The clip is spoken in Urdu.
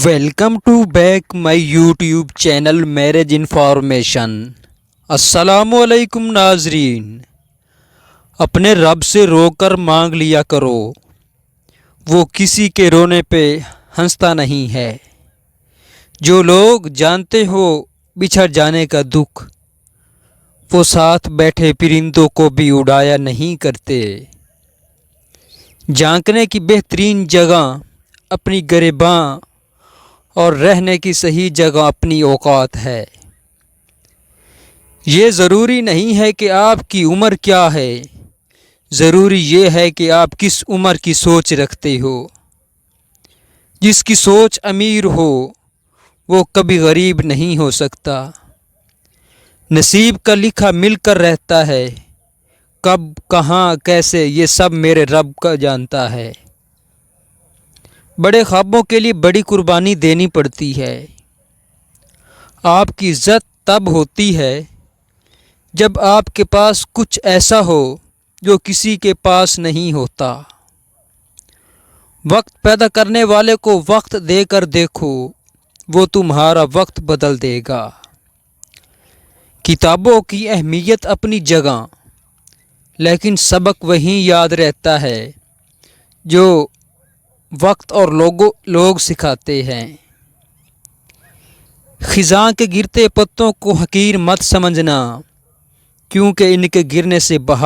Welcome to back my YouTube channel marriage information. السلام علیکم ناظرین، اپنے رب سے رو کر مانگ لیا کرو، وہ کسی کے رونے پہ ہنستا نہیں ہے۔ جو لوگ جانتے ہو بچھڑ جانے کا دکھ، وہ ساتھ بیٹھے پرندوں کو بھی اڑایا نہیں کرتے۔ جھانکنے کی بہترین جگہ اپنی گریباں اور رہنے کی صحیح جگہ اپنی اوقات ہے۔ یہ ضروری نہیں ہے کہ آپ کی عمر کیا ہے، ضروری یہ ہے کہ آپ کس عمر کی سوچ رکھتے ہو۔ جس کی سوچ امیر ہو وہ کبھی غریب نہیں ہو سکتا۔ نصیب کا لکھا مل کر رہتا ہے، کب کہاں کیسے یہ سب میرے رب کا جانتا ہے۔ بڑے خوابوں کے لیے بڑی قربانی دینی پڑتی ہے۔ آپ کی عزت تب ہوتی ہے جب آپ کے پاس کچھ ایسا ہو جو کسی کے پاس نہیں ہوتا۔ وقت پیدا کرنے والے کو وقت دے کر دیکھو، وہ تمہارا وقت بدل دے گا۔ کتابوں کی اہمیت اپنی جگہ، لیکن سبق وہیں یاد رہتا ہے جو وقت اور لوگ سکھاتے ہیں۔ خزاں کے گرتے پتوں کو حقیر مت سمجھنا، کیونکہ ان کے گرنے سے بہار